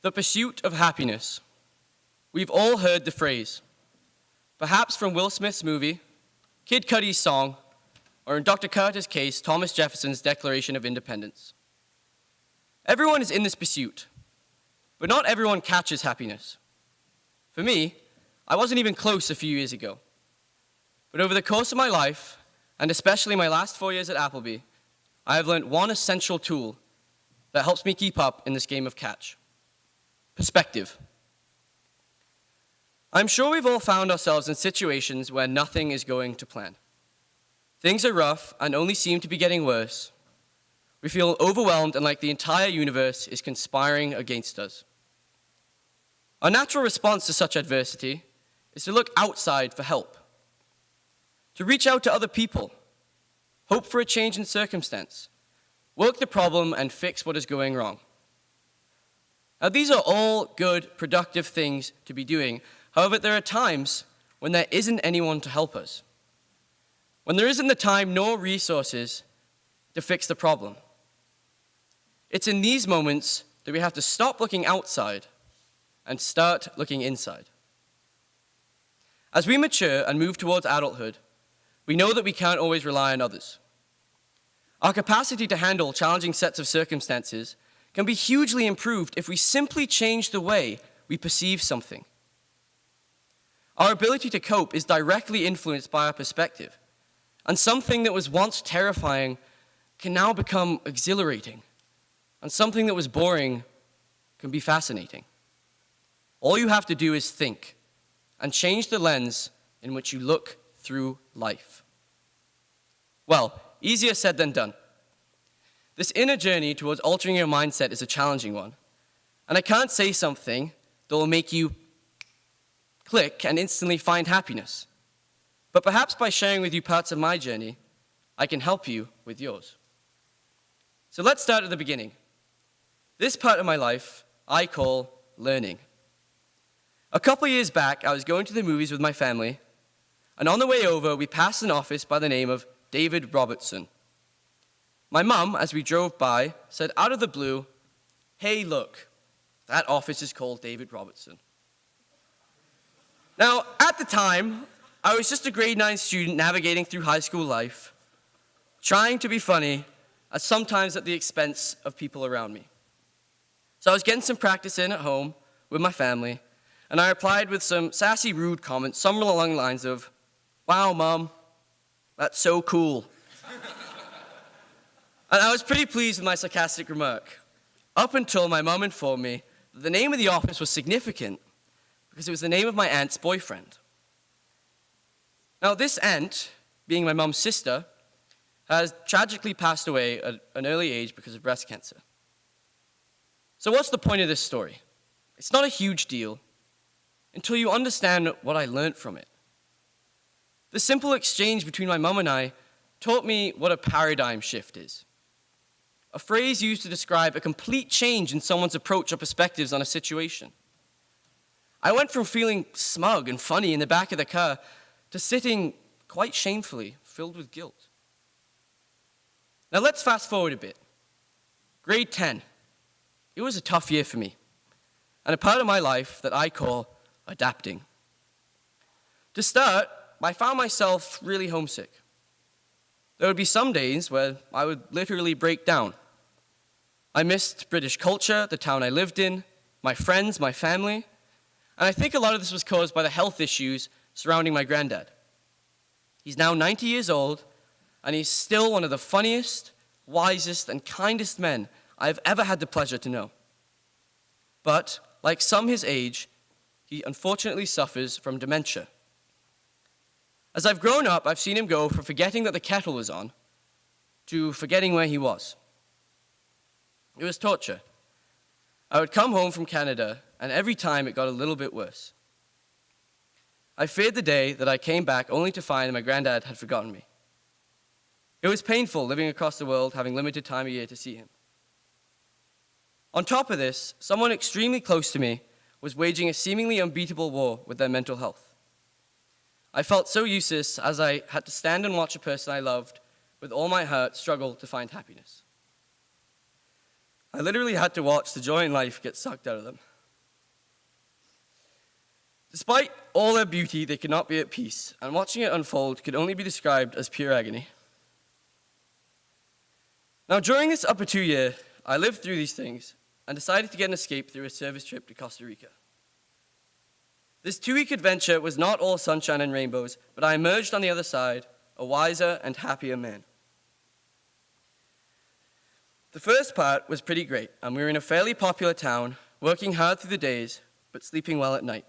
The pursuit of happiness. We've all heard the phrase, perhaps from Will Smith's movie, Kid Cudi's song, or in Dr. Carter's case, Thomas Jefferson's Declaration of Independence. Everyone is in this pursuit, but not everyone catches happiness. For me, I wasn't even close a few years ago. But over the course of my life, and especially my last 4 years at Appleby, I have learned one essential tool that helps me keep up in this game of catch. Perspective. I'm sure we've all found ourselves in situations where nothing is going to plan. Things are rough and only seem to be getting worse. We feel overwhelmed and like the entire universe is conspiring against us. Our natural response to such adversity is to look outside for help, to reach out to other people, hope for a change in circumstance, work the problem and fix what is going wrong. Now, these are all good, productive things to be doing. However, there are times when there isn't anyone to help us, when there isn't the time nor resources to fix the problem. It's in these moments that we have to stop looking outside and start looking inside. As we mature and move towards adulthood, we know that we can't always rely on others. Our capacity to handle challenging sets of circumstances can be hugely improved if we simply change the way we perceive something. Our ability to cope is directly influenced by our perspective, and something that was once terrifying can now become exhilarating, and something that was boring can be fascinating. All you have to do is think and change the lens in which you look through life. Well, easier said than done. This inner journey towards altering your mindset is a challenging one, and I can't say something that will make you click and instantly find happiness. But perhaps by sharing with you parts of my journey, I can help you with yours. So let's start at the beginning. This part of my life I call learning. A couple of years back, I was going to the movies with my family, and on the way over, we passed an office by the name of David Robertson. My mum, as we drove by, said out of the blue, "Hey, look, that office is called David Robertson." Now, at the time, I was just a grade 9 student navigating through high school life, trying to be funny, sometimes at the expense of people around me. So I was getting some practice in at home with my family, and I replied with some sassy, rude comments, somewhere along the lines of, "Wow, Mom, that's so cool." And I was pretty pleased with my sarcastic remark, up until my mom informed me that the name of the office was significant because it was the name of my aunt's boyfriend. Now, this aunt, being my mom's sister, has tragically passed away at an early age because of breast cancer. So what's the point of this story? It's not a huge deal until you understand what I learned from it. The simple exchange between my mom and I taught me what a paradigm shift is. A phrase used to describe a complete change in someone's approach or perspectives on a situation. I went from feeling smug and funny in the back of the car to sitting quite shamefully, filled with guilt. Now let's fast forward a bit. Grade 10. It was a tough year for me, and a part of my life that I call adapting. To start, I found myself really homesick. There would be some days where I would literally break down. I missed British culture, the town I lived in, my friends, my family, and I think a lot of this was caused by the health issues surrounding my granddad. He's now 90 years old, and he's still one of the funniest, wisest, and kindest men I've ever had the pleasure to know. But, like some his age, he unfortunately suffers from dementia. As I've grown up, I've seen him go from forgetting that the kettle was on to forgetting where he was. It was torture. I would come home from Canada, and every time it got a little bit worse. I feared the day that I came back only to find that my granddad had forgotten me. It was painful living across the world, having limited time a year to see him. On top of this, someone extremely close to me was waging a seemingly unbeatable war with their mental health. I felt so useless as I had to stand and watch a person I loved with all my heart struggle to find happiness. I literally had to watch the joy in life get sucked out of them. Despite all their beauty, they could not be at peace, and watching it unfold could only be described as pure agony. Now, during this upper 2 year, I lived through these things and decided to get an escape through a service trip to Costa Rica. This 2-week adventure was not all sunshine and rainbows, but I emerged on the other side a wiser and happier man. The first part was pretty great, and we were in a fairly popular town, working hard through the days, but sleeping well at night.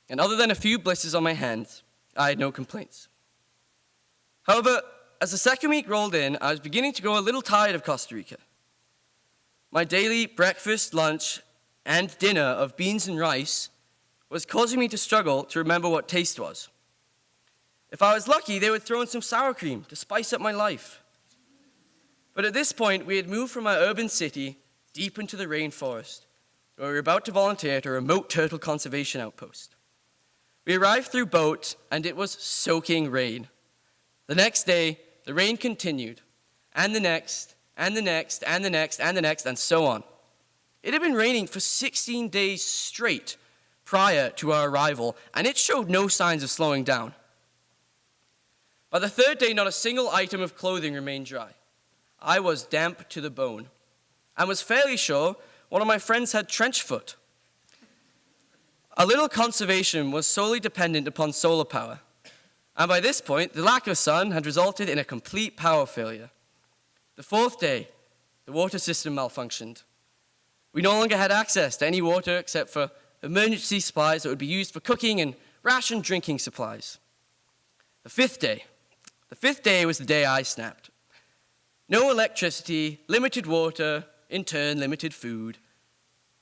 And other than a few blisters on my hands, I had no complaints. However, as the second week rolled in, I was beginning to grow a little tired of Costa Rica. My daily breakfast, lunch, and dinner of beans and rice was causing me to struggle to remember what taste was. If I was lucky, they would throw in some sour cream to spice up my life. But at this point, we had moved from our urban city deep into the rainforest, where we were about to volunteer at a remote turtle conservation outpost. We arrived through boat, and it was soaking rain. The next day, the rain continued, and the next, and the next, and the next, and the next, and so on. It had been raining for 16 days straight prior to our arrival, and it showed no signs of slowing down. By the third day, not a single item of clothing remained dry. I was damp to the bone, and was fairly sure one of my friends had trench foot. Our little conservation was solely dependent upon solar power, and by this point, the lack of sun had resulted in a complete power failure. The fourth day, the water system malfunctioned. We no longer had access to any water except for emergency supplies that would be used for cooking and ration drinking supplies. The fifth day was the day I snapped. No electricity, limited water, in turn, limited food.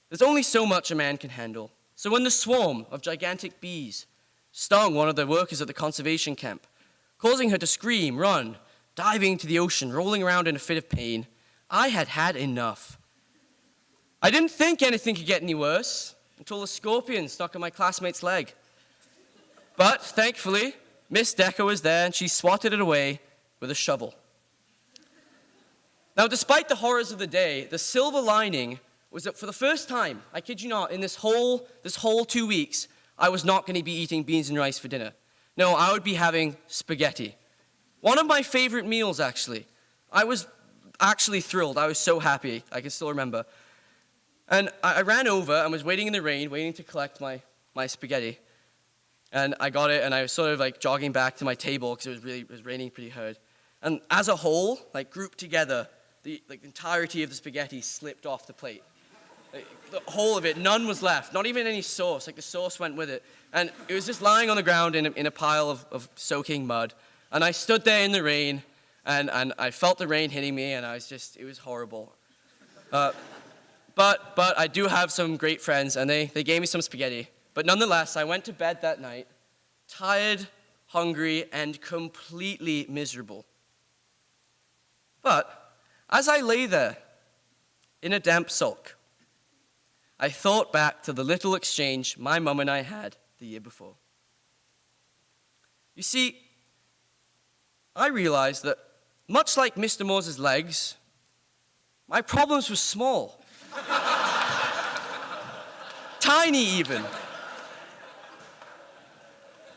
There's only so much a man can handle. So when the swarm of gigantic bees stung one of the workers at the conservation camp, causing her to scream, run, diving into the ocean, rolling around in a fit of pain, I had had enough. I didn't think anything could get any worse until a scorpion stuck in my classmate's leg. But thankfully, Miss Decker was there and she swatted it away with a shovel. Now, despite the horrors of the day, the silver lining was that for the first time, I kid you not, in this whole 2 weeks, I was not going to be eating beans and rice for dinner. No, I would be having spaghetti. One of my favorite meals, actually. I was actually thrilled. I was so happy. I can still remember. And I ran over and was waiting in the rain, waiting to collect my spaghetti. And I got it, and I was sort of like jogging back to my table because it was raining pretty hard. And as a whole, like grouped together, the entirety of the spaghetti slipped off the plate. The whole of it, none was left, not even any sauce. Like the sauce went with it. And it was just lying on the ground in a pile of soaking mud. And I stood there in the rain, and I felt the rain hitting me, and it was horrible. But I do have some great friends, and they gave me some spaghetti. But nonetheless, I went to bed that night, tired, hungry, and completely miserable. But as I lay there in a damp sulk, I thought back to the little exchange my mum and I had the year before. You see, I realized that much like Mr. Moore's legs, my problems were small. Tiny even.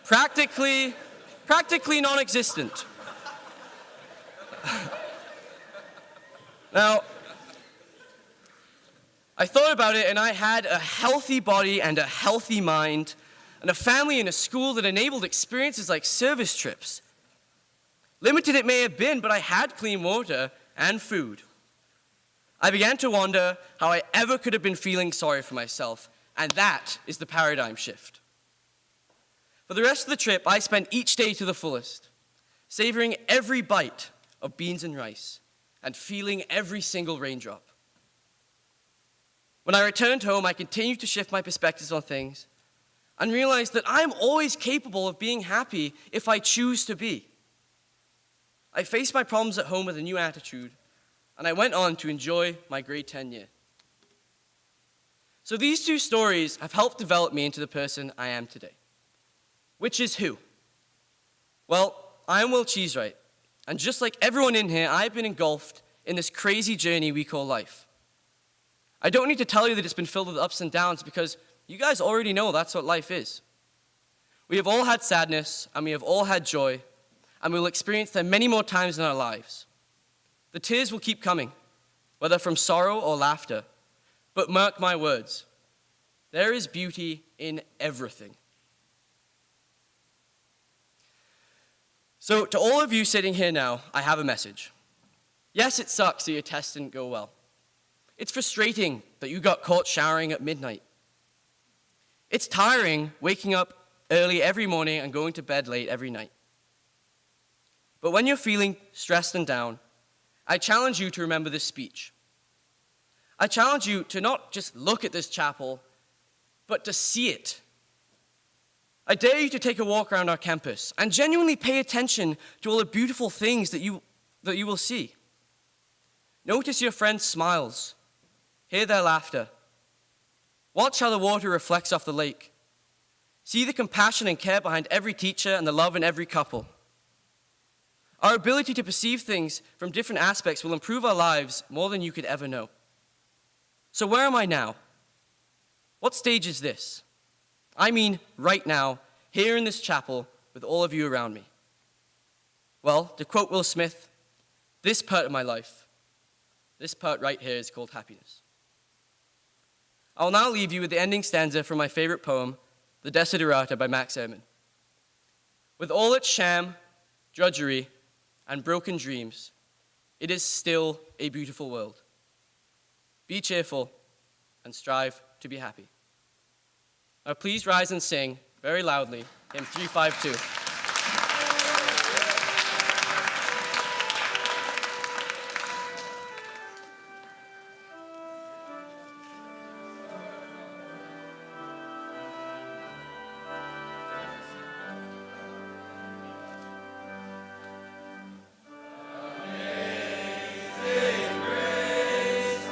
Practically non-existent. Now, I thought about it, and I had a healthy body and a healthy mind, and a family and a school that enabled experiences like service trips. Limited it may have been, but I had clean water and food. I began to wonder how I ever could have been feeling sorry for myself, and that is the paradigm shift. For the rest of the trip, I spent each day to the fullest, savoring every bite of beans and rice, and feeling every single raindrop. When I returned home, I continued to shift my perspectives on things and realized that I'm always capable of being happy if I choose to be. I faced my problems at home with a new attitude, and I went on to enjoy my grade 10 year. So these two stories have helped develop me into the person I am today. Which is who? Well, I am Cheesewright, and just like everyone in here, I've been engulfed in this crazy journey we call life. I don't need to tell you that it's been filled with ups and downs because you guys already know that's what life is. We have all had sadness, and we have all had joy, and we will experience them many more times in our lives. The tears will keep coming, whether from sorrow or laughter. But mark my words, there is beauty in everything. So to all of you sitting here now, I have a message. Yes, it sucks that your test didn't go well. It's frustrating that you got caught showering at midnight. It's tiring waking up early every morning and going to bed late every night. But when you're feeling stressed and down, I challenge you to remember this speech. I challenge you to not just look at this chapel, but to see it. I dare you to take a walk around our campus and genuinely pay attention to all the beautiful things that you will see. Notice your friends' smiles. Hear their laughter. Watch how the water reflects off the lake. See the compassion and care behind every teacher and the love in every couple. Our ability to perceive things from different aspects will improve our lives more than you could ever know. So where am I now? What stage is this? I mean, right now, here in this chapel, with all of you around me. Well, to quote Will Smith, this part of my life, this part right here is called happiness. I'll now leave you with the ending stanza from my favorite poem, The Desiderata by Max Ehrmann. With all its sham, drudgery, and broken dreams, it is still a beautiful world. Be cheerful and strive to be happy. Now please rise and sing very loudly hymn 352.